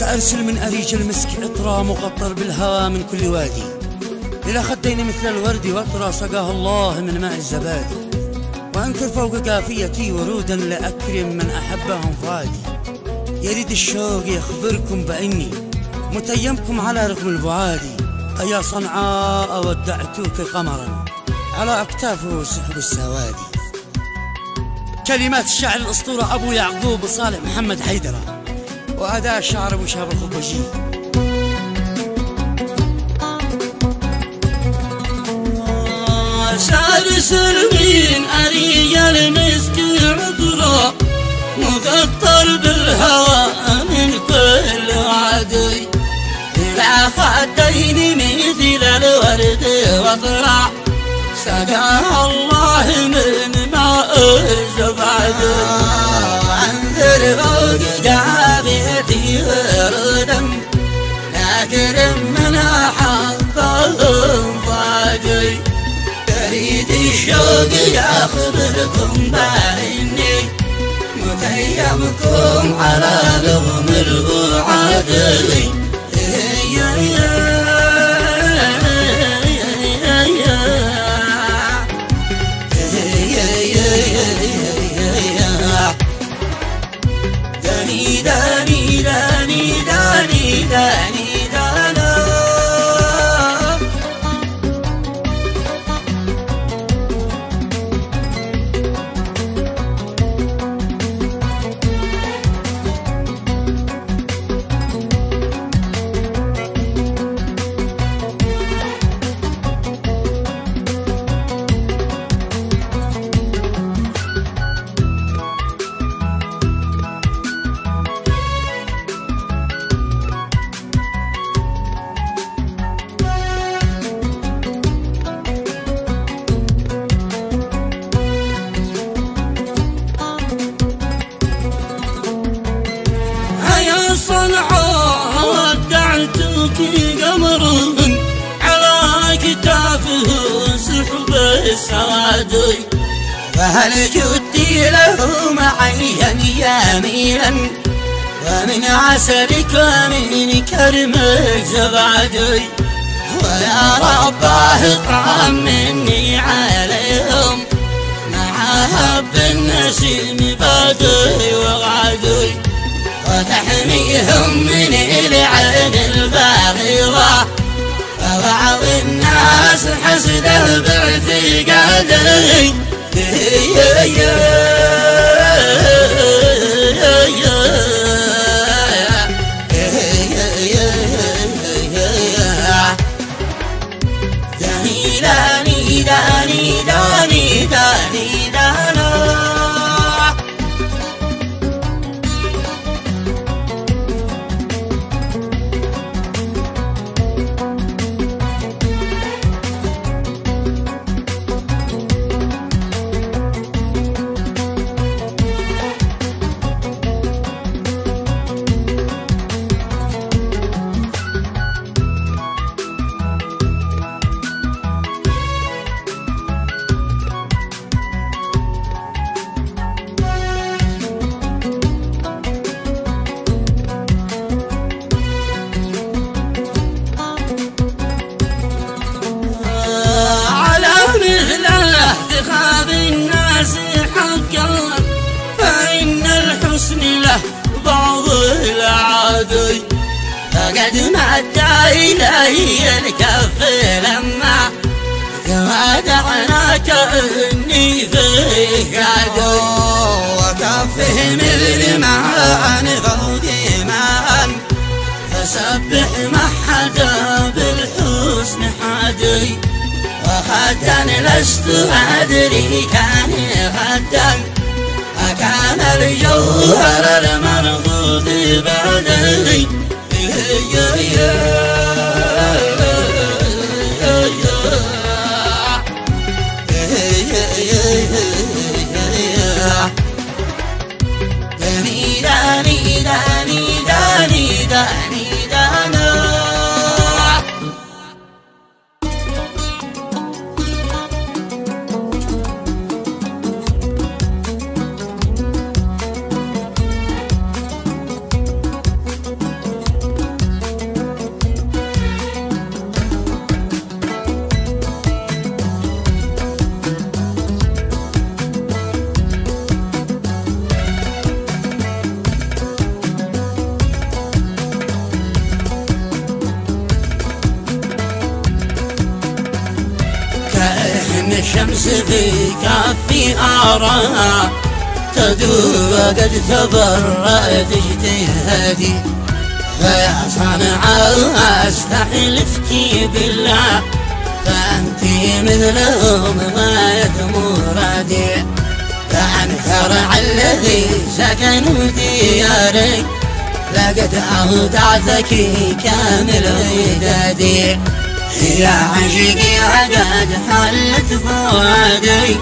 سأرسل من أريج المسك عطرا مقطر بالهوى من كل وادي، إلى خدين مثل الورد وأطرى سقاها الله من ماء الزبادي، وأنثر فوق قافيتي ورودا لأكرم من أحبهم فادي. يريد الشوق يخبركم بأني متيمكم على رغم البعادي، أيا صنعاء ودعتوك قمرا على أكتافه سحب السوادي. كلمات الشاعر الأسطورة أبو يعقوب صالح محمد حيدرة، وأداء الشاعر أبو شهاب الخبجي. سأرسل من أريج المسك عطرا مقطر بالهوى من كل وادي، إلى خدين مثل الورد وأطرى سقاها الله من ماء الزبادي. وأنذر فوق قافيتي وردا لأكرم من أحبهم فادي. يريد الشوق يخبركم بأني متيمكم على رغم البعادي. داني داني داني داني داني دانا صنعاء ودعتك قمر على كتافه سحب السوادي. فهل جدي له معيا يميلا ومن عسلك ومن كرمك زبادي، ويا رباه اطعم مني عليهم مع هب النسيم بادي وغادي، وتحميهم من العين الباغضة، فبعض الناس حسده باعتقادي. داني داني داني داني داني دانا اتخاذ الناس حقا، فإن الحسن له بعض العادي. فقد مد إلي الكف لما ودعناك إني فيك عدو، وكفه مثل معان فوقي معا، فسبح محدا بالحسن حادي. وخدا لست أدري كان غدا أكان الجوهر المرغوب بعدي. داني داني داني داني داني دانا الشمس في كفي أراها تدور وقد تبرأت اجتهادي، فيا صنعاء استحلفك بالله فأنت مثلهم غاية مرادي، فعن فرع الذي سكنوا دياري لقد أودعتك كامل ودادي، يا عشقي عقد حلت فؤادي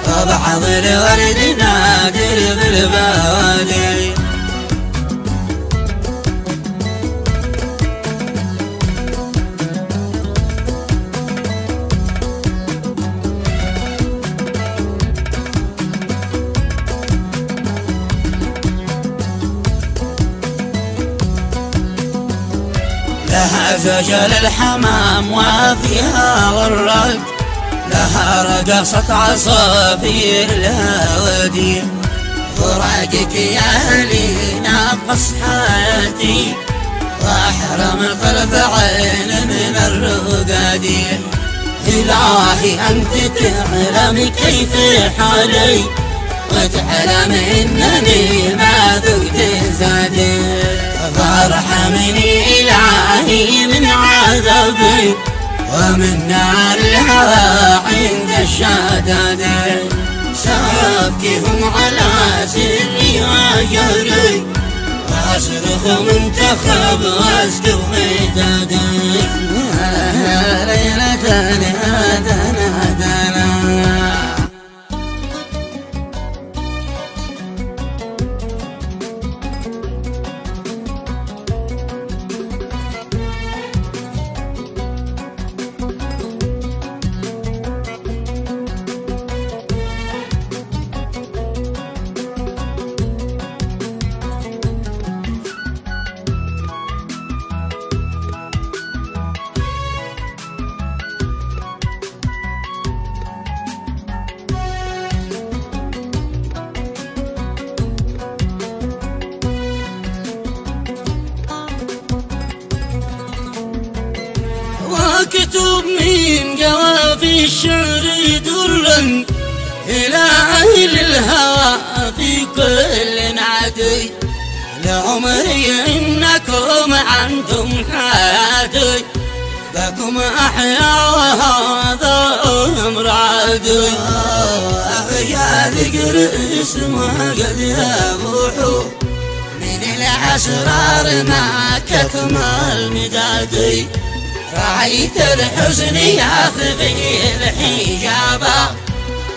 وبعض الورد نادر بالبوادي. لها زجل الحمام وفيها والرد، لها رقصت عصافير الهوادي، فراقك يا لي ناقص حياتي واحرم طرف عين من الرقادي. إلهي أنت تعلم كيف حالي وتعلم إنني ما ذقت زادي، فارحمني إلهي من عذابي ومن نار الهوى عند الشداد، سأبكيهم على سري وجهري وأصرخ منتخب وأسكب مدادي. ليلة هدنا واكتب من قوافي الشعر درا إلى أهل الهوى في كل عدي، لعمري إنكم أنتم حياتي بكم أحيا وهذا أمر عادي. أخشى ذكر اسمه قد يبوح من الأسرار ما كتمل مدادي، رأيت الحزن يخفي الحجابا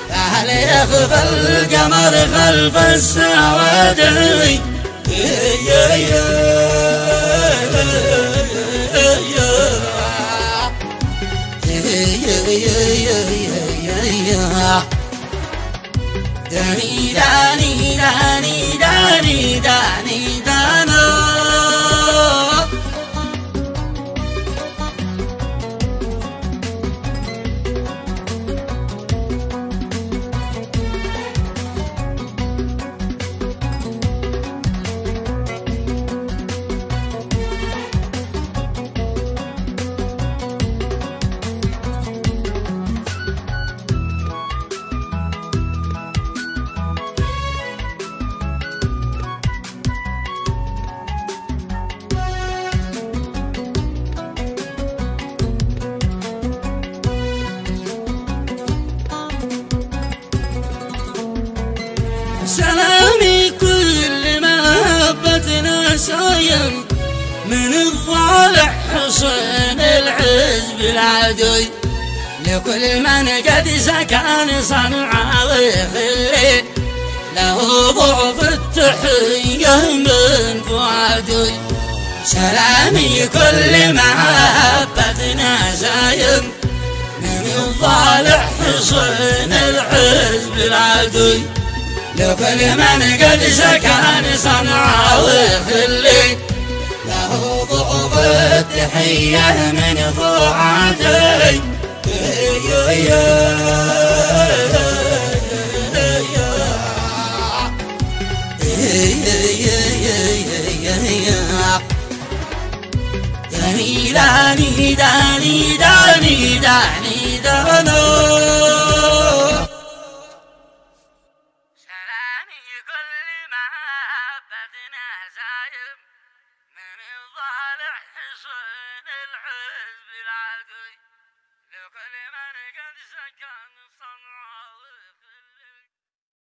فهل يخفى القمر خلف السواد. داني داني داني داني داني دانا سلامي كل محبتنا سايم من الضالع حصن الحزب العدوي، لكل من قد سكن صنعاء وخلي له ضعف التحية من فؤادي. سلامي كل محبتنا سايم من الضالع حصن الحزب العدوي، لكل من قد سكن صنعاء وخلي له ضعف التحية من فؤادي. داني داني داني داني داني دانو نايم